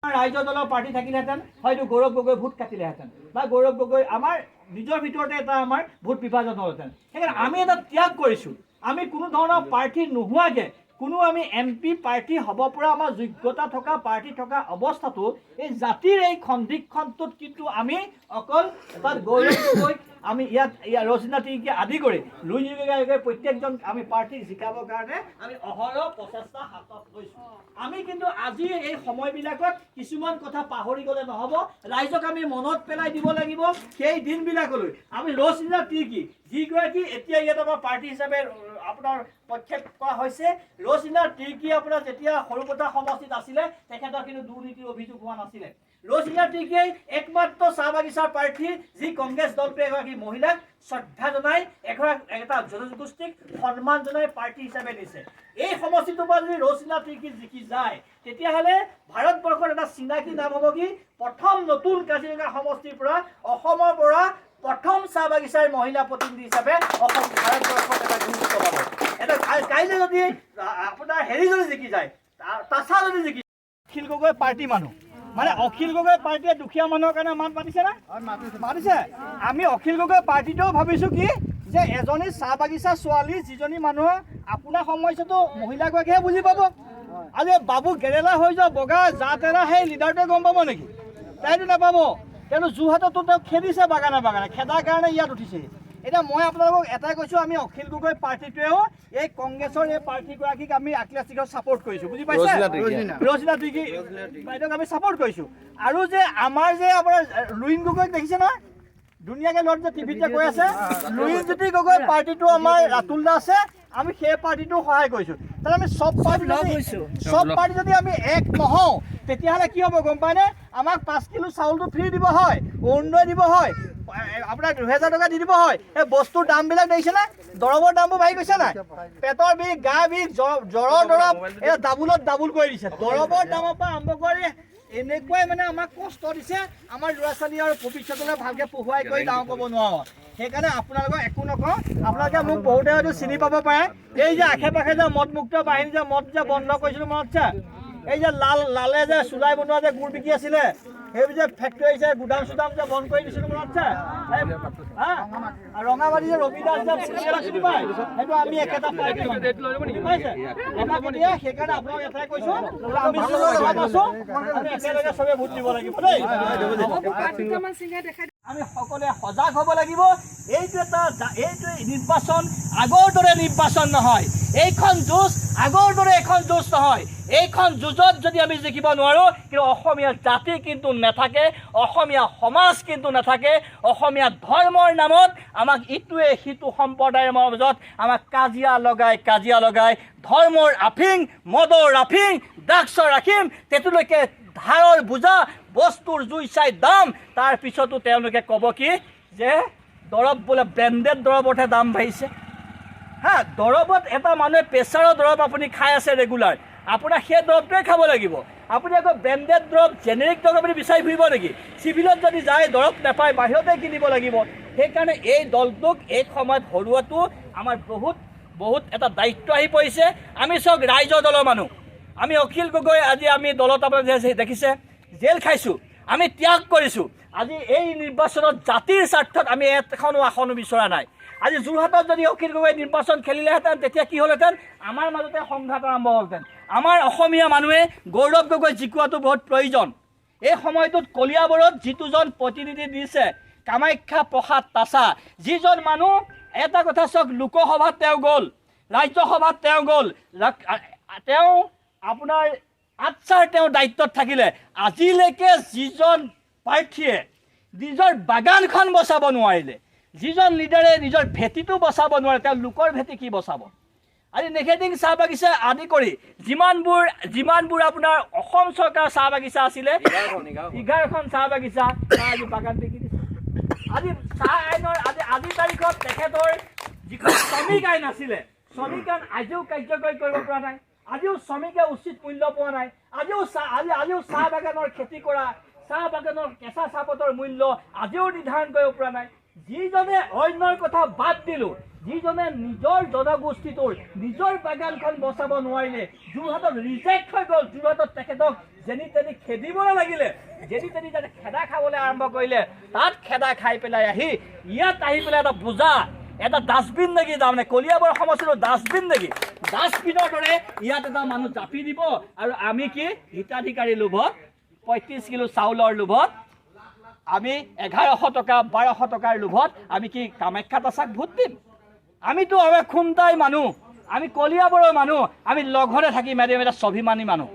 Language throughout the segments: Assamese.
ৰাইজৰ দলৰ পাৰ্টি থাকিলেহেঁতেন হয়তো গৌৰৱ গগৈ ভোট কাটিলেহেঁতেন বা গৌৰৱ গগৈ আমাৰ নিজৰ ভিতৰতে এটা আমাৰ ভোট বিভাজন হ'লহেঁতেন। সেইকাৰণে আমি এটা ত্যাগ কৰিছোঁ। আমি কোনো ধৰণৰ পাৰ্টি নোহোৱাকৈ কোনো আমি MP পাৰ্টি হ'ব পৰা আমাৰ যোগ্যতা থকা পাৰ্টি থকা অৱস্থাটো এই জাতিৰ এই সন্ধিক্ষণটোত কিন্তু আমি অকল তাত গৌৰৱ গগৈ আমি ইয়াত ৰচনা টিকি আদি কৰি লুইন গগৈ প্ৰত্যেকজন আমি পাৰ্টিক জিকাবৰ কাৰণে আমি অহৰহ প্ৰচেষ্টা হাতত লৈছোঁ। আমি কিন্তু আজি এই সময়বিলাকত কিছুমান কথা পাহৰি গ'লে নহ'ব। ৰাইজক আমি মনত পেলাই দিব লাগিব সেই দিনবিলাকলৈ। আমি ৰচনা টিকি যিগৰাকী এতিয়া ইয়াত আমাৰ পাৰ্টি হিচাপে আপোনাৰ প্ৰক্ষেপ কৰা হৈছে, ৰচনা টিকি আপোনাৰ যেতিয়া সৰুপথাৰ সমষ্টিত আছিলে তেখেতৰ কিন্তু দুৰ্নীতিৰ অভিযোগ হোৱা নাছিলে। ৰচনা টিকিয়ে একমাত্ৰ চাহ বাগিচাৰ প্ৰাৰ্থী যি কংগ্ৰেছ দলটোৱে এগৰাকী মহিলাক শ্ৰদ্ধা জনাই এটা জনগোষ্ঠীক সন্মান জনাই পাৰ্টি হিচাপে দিছে। এই সমষ্টিটোৰ পৰা যদি ৰচনা টিকি জিকি যায় তেতিয়াহ'লে ভাৰতবৰ্ষৰ এটা চিনাকি নাম হ'ব কি প্ৰথম নতুন কাজিৰঙা সমষ্টিৰ পৰা অসমৰ পৰা প্ৰথম চাহ বাগিচাৰ মহিলা প্ৰতিনিধি হিচাপে অসম ভাৰতবৰ্ষত এটা গুৰুত্ব পাব। এটা কাইলৈ যদি আপোনাৰ হেৰি যদি জিকি যায় তাছা যদি জিকি অখিল গগৈ পাৰ্টি মানুহ মানে অখিল গগৈ পাৰ্টিয়ে দুখীয়া মানুহৰ কাৰণে মাত মাতিছে না মাতিছে। আমি অখিল গগৈ পাৰ্টিটোও ভাবিছোঁ কি যে এজনী চাহ বাগিচা ছোৱালী যিজনী মানুহৰ আপোনাৰ সময়ছোৱাতো মহিলাগৰাকীহে বুজি পাব। আজি বাবু গেৰেলা হৈ যোৱা বগা জাত এৰা সেই লিডাৰটোৱে গম পাব নেকি? তাইতো নাপাব। কিয়নো যোৰহাটতো তেওঁ খেদিছে বাগানে বাগানে, খেদাৰ কাৰণে ইয়াত উঠিছে। এতিয়া মই আপোনালোকক এটাই কৈছোঁ, আমি অখিল গগৈ পাৰ্টিটোৱেও এই কংগ্ৰেছৰ এই পাৰ্টিগৰাকীক আমি আক্লাচিকত ছাপোৰ্ট কৰিছোঁ। বুজি পাইছে? ৰচনা টিকি বাইদেউক আমি ছাপোৰ্ট কৰিছোঁ। আৰু যে আমাৰ যে আপোনাৰ লুইন গগৈক দেখিছে নহয় ধুনীয়াকৈ ল'ৰাটো যে টিভিত যে কৈ আছে লুইনজ্যোতি গগৈ পাৰ্টিটো আমাৰ ৰাতুল দা আছে, আমি সেই পাৰ্টিটো সহায় কৰিছোঁ। তাহলে আমি চব পাৰ্টি যদি আমি এক নহওঁ তেতিয়াহ'লে কি হ'ব গম পায়নে? আমাক 5 কিলো চাউলটো ফ্ৰী দিব হয়, অৰুণোদয় দিব হয়, আপোনাক 2000 টকা দি দিব হয়। এই বস্তুৰ দামবিলাক দেখিছেনে? দৰৱৰ দামবোৰ বাঢ়ি গৈছে নাই? পেটৰ বিষ, গা বিষ, জ্বৰৰ দৰৱ এই ডাবুলত ডাবুল কৰি দিছে। দৰৱৰ দামৰ পৰা আৰম্ভ কৰি এনেকুৱাই মানে আমাক কষ্ট দিছে। আমাৰ ল'ৰা ছোৱালী আৰু ভৱিষ্যতলৈ ভালকৈ পঢ়ুৱাই কৰি ডাঙৰ কৰিব নোৱাৰোঁ। সেইকাৰণে আপোনালোকক একো নকওঁ। আপোনালোকে মোক বহুতে হয়তো চিনি পাব পাৰে। এই যে আশে পাশে যে মদমুক্ত বাহিনী যে মদ যে বন্ধ কৰিছিলোঁ মনত আছে? এই যে লালে যে চুলাই বনোৱা যে গুড় বিকি আছিলে, সেইবোৰ যে ফেক্টৰী যে গুদাম চুদাম যে বন্ধ কৰি দিছিলোঁ মনত আছে? ৰঙাবাৰী যে ৰবি দাস যে চিনি পায় সেইটো আমি একেটা পাৰ্টি পাইছে সেইকাৰণে আপোনাক এটাই কৈছোঁ আমি একেলগে চবে ভোট দিব লাগিব দেই। আমি সকলোৱে সজাগ হ'ব লাগিব। এইটো নিৰ্বাচন আগৰ দৰে নিৰ্বাচন নহয়। এইখন যুঁজ আগৰ দৰে এখন যুঁজ নহয়। এইখন যুঁজত যদি আমি জিকিব নোৱাৰোঁ কিন্তু অসমীয়া জাতি কিন্তু নাথাকে, অসমীয়া সমাজ কিন্তু নাথাকে। অসমীয়া ধৰ্মৰ নামত আমাক ইটোৱে সিটো সম্প্ৰদায়ৰ মাজত আমাক কাজিয়া লগাই ধৰ্মৰ আফিং, মদৰ আফিং, ড্ৰাগছৰ ৰাখিম তেতিয়ালৈকে ধাৰৰ বোজা বস্তুৰ জুই চাই দাম। তাৰপিছতো তেওঁলোকে ক'ব কি যে দৰৱ বোলে ব্ৰেণ্ডেড দৰৱতহে দাম বাঢ়িছে। দৰৱত এটা মানুহে প্ৰেছাৰৰ দৰৱ আপুনি খাই আছে ৰেগুলাৰ, আপোনাৰ সেই দৰৱটোৱে খাব লাগিব। আপুনি আকৌ ব্ৰেণ্ডেড দৰৱ জেনেৰিক দৰৱ আপুনি বিচাৰি ফুৰিব নেকি? চিভিলত যদি যায় দৰৱ নাপায় বাহিৰতে কিনিব লাগিব। সেইকাৰণে এই দলটোক এই সময়ত হৰুৱাটো আমাৰ বহুত এটা দায়িত্ব আহি পৰিছে। আমি চব ৰাইজৰ দলৰ মানুহ। আমি অখিল গগৈ আজি আমি দলত আপোনাৰ দেখিছে জেল খাইছোঁ, আমি ত্যাগ কৰিছোঁ। আজি এই নিৰ্বাচনত জাতিৰ স্বাৰ্থত আমি এখনো আসনো বিচৰা নাই। আজি যোৰহাটত যদি অখিল গগৈ নিৰ্বাচন খেলিলেহেঁতেন তেতিয়া কি হ'লহেঁতেন? আমাৰ মাজতে সংঘাত আৰম্ভ হ'লহেঁতেন। আমাৰ অসমীয়া মানুহে গৌৰৱ গগৈ জিকোৱাটো বহুত প্ৰয়োজন। এই সময়টোত কলিয়াবৰত যিটোজন প্ৰতিনিধি দিছে কামাখ্যা প্ৰসাদ তাছা, যিজন মানুহ এটা কথা চাওক, লোকসভাত তেওঁ গ'ল, ৰাজ্যসভাত তেওঁ গ'ল, তেওঁ আপোনাৰ 8 চাৰ তেওঁ দায়িত্বত থাকিলে। আজিলৈকে যিজন প্ৰাৰ্থীয়ে নিজৰ বাগানখন বচাব নোৱাৰিলে, যিজন লিডাৰে নিজৰ ভেটিটো বচাব নোৱাৰে, তেওঁ লোকৰ ভেটি কি বচাব? আজি নেঘেটিং চাহ বাগিচা আদি কৰি যিমানবোৰ আপোনাৰ অসম চৰকাৰৰ চাহ বাগিচা আছিলে 11খন চাহ বাগিচা আজি বাগান বিকি দিছে। আজি চাহ আইনৰ আজিৰ তাৰিখত তেখেতৰ যিখন শ্ৰমিক আইন আছিলে, শ্ৰমিক আইন আজিও কাৰ্যকৰী কৰিব পৰা নাই। আজিও শ্ৰমিকে উচিত মূল্য পোৱা নাই। আজিও চাহ বাগানৰ খেতি কৰা, চাহ বাগানৰ কেঁচা চাহপাতৰ মূল্য আজিও নিৰ্ধাৰণ কৰিব পৰা নাই। যিজনে অন্যৰ কথা বাদ দিলোঁ, যিজনে নিজৰ জনগোষ্ঠীটোৰ নিজৰ বাগানখন বচাব নোৱাৰিলে, যোৰহাটত ৰিজেক্ট হৈ গ'ল, যোৰহাটত তেখেতক যেনি তেনি খেদিবলৈ লাগিলে, যেনি তেনি যাতে খেদা খাবলৈ আৰম্ভ কৰিলে, তাত খেদা খাই পেলাই আহি ইয়াত আহি পেলাই এটা বোজা, এটা ডাষ্টবিন নেকি, তাৰমানে কলিয়াবৰ সমষ্টিটো ডাষ্টবিন নেকি, ডাষ্টবিনৰ দৰে ইয়াত এটা মানুহ জাপি দিব আৰু আমি কি হিতাধিকাৰী লোভত 35 কিলো চাউলৰ লোভত আমি 1100 টকা 1200 টকাৰ লোভত আমি কি কামাখ্যা দাসক ভোট দিম? আমিতো আমাৰ খুমটাই মানুহ, আমি কলিয়াবৰৰ মানুহ, আমি লঘৰে থাকি মেডিয়াম এটা স্বাভিমানী মানুহ,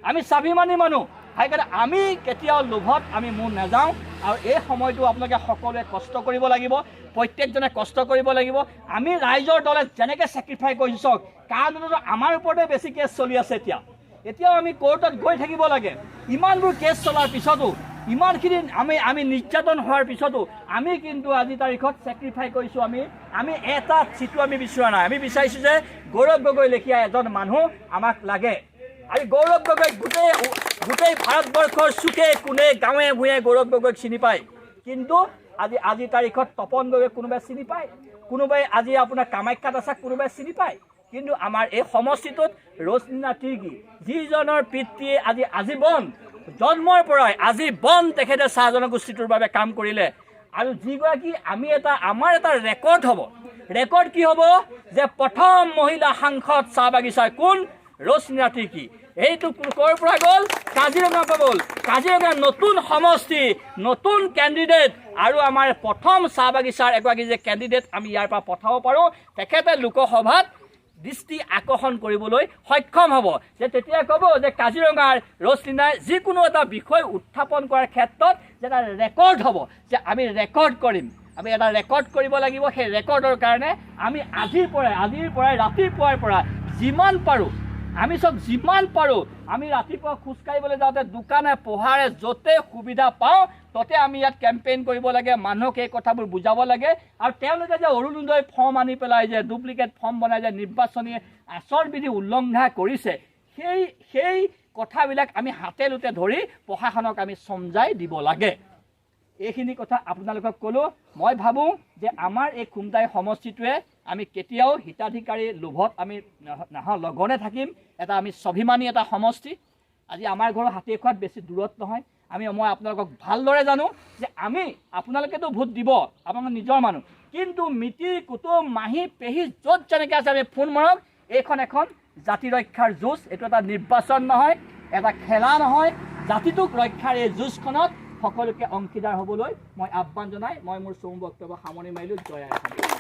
আমি স্বাভিমানী মানুহ। সেইকাৰণে আমি কেতিয়াও লোভত আমি মূৰ নাযাওঁ আৰু এই সময়টো আপোনালোকে সকলোৱে কষ্ট কৰিব লাগিব, প্ৰত্যেকজনে কষ্ট কৰিব লাগিব। আমি ৰাইজৰ দলে যেনেকৈ ছেক্ৰিফাই কৰিছোঁ চাওক, কাৰণটো আমাৰ ওপৰতে বেছি কেছ চলি আছে এতিয়াও আমি কোৰ্টত গৈ থাকিব লাগে। ইমানবোৰ কেছ চলাৰ পিছতো, ইমানখিনি আমি নিৰ্যাতন হোৱাৰ পিছতো আমি কিন্তু আজি তাৰিখত ছেক্ৰিফাই কৰিছোঁ। আমি এটা চিটো আমি বিচৰা নাই, আমি বিচাৰিছোঁ যে গৌৰৱ গগৈ লেখীয়া এজন মানুহ আমাক লাগে। আৰু গৌৰৱ গগৈ গোটেই ভাৰতবৰ্ষৰ চুকে কোণে গাঁৱে ভূঞে গৌৰৱ গগৈক চিনি পায়, কিন্তু আজি তাৰিখত তপন গগৈক কোনোবাই চিনি পায়, কোনোবাই আজি আপোনাৰ কামাখ্যা দাসক কোনোবাই চিনি পায়, কিন্তু আমাৰ এই সমষ্টিটোত ৰশ্মিনা তিৰ্কী, যিজনৰ পিতৃয়ে আজি আজীৱন জন্মৰ পৰাই আজীৱন তেখেতে চাহ জনগোষ্ঠীটোৰ বাবে কাম কৰিলে। আৰু যিগৰাকী আমাৰ এটা ৰেকৰ্ড হ'ব, ৰেকৰ্ড কি হ'ব যে প্ৰথম মহিলা সাংসদ চাহ বাগিচাৰ কোন? ৰশ্মিনা তিৰ্কী। এইটো ক'ৰ পৰা গ'ল? কাজিৰঙাৰ পৰা গ'ল। কাজিৰঙা নতুন সমষ্টি, নতুন কেণ্ডিডেট, আৰু আমাৰ প্ৰথম চাহ বাগিচাৰ এগৰাকী যে কেণ্ডিডেট আমি ইয়াৰ পৰা পঠাব পাৰোঁ, তেখেতে লোকসভাত দৃষ্টি আকৰ্ষণ কৰিবলৈ সক্ষম হ'ব। যে তেতিয়া ক'ব যে কাজিৰঙাৰ ৰশ্মিনাই যিকোনো এটা বিষয় উত্থাপন কৰাৰ ক্ষেত্ৰত যে এটা ৰেকৰ্ড হ'ব, যে আমি ৰেকৰ্ড কৰিম, আমি এটা ৰেকৰ্ড কৰিব লাগিব। সেই ৰেকৰ্ডৰ কাৰণে আমি আজিৰ পৰাই ৰাতিপুৱাৰ পৰা যিমান পাৰোঁ আমি ৰাতিপুৱা খোজকাঢ়িবলৈ যাওঁতে দোকানে পোহাৰে য'তে সুবিধা পাওঁ ততে আমি ইয়াত কেম্পেইন কৰিব লাগে, মানুহক এই কথাবোৰ বুজাব লাগে। আৰু তেওঁলোকে যে অৰুণোদয় ফৰ্ম আনি পেলাই যে ডুপ্লিকেট ফৰ্ম বনাই যে নিৰ্বাচনী আচৰণবিধি উলংঘা কৰিছে, সেই কথাবিলাক আমি হাতে লোতে ধৰি প্ৰশাসনক আমি সমজাই দিব লাগে। এইখিনি কথা আপোনালোকক ক'লোঁ। মই ভাবোঁ যে আমাৰ এই খুমটাই সমষ্টিটোৱে আমি কেতিয়াও হিতাধিকাৰী লোভত আমি লগনে থাকিম। আমি স্বাভিমানী এটা সমষ্টি। আজি আমাৰ ঘৰৰ হাতী খোৱাত বেছি দূৰত নহয়। মই আপোনালোকক ভালদৰে জানো যে আপোনালোকেতো ভোট দিব, আপোনালোকৰ নিজৰ মানুহ, কিন্তু মিতিৰ কুটুম মাহী পেহী য'ত যেনেকৈ আছে আমি ফোন মাৰক। এইখন এখন জাতি ৰক্ষাৰ যুঁজ, এইটো এটা নিৰ্বাচন নহয়, এটা খেলা নহয়। জাতিটোক ৰক্ষাৰ এই যুঁজখনত সকলোকে অংশীদাৰ হ'বলৈ মই আহ্বান জনাই মই মোৰ চমু বক্তব্য সামৰণি মাৰিলোঁ। জয় আই অসম।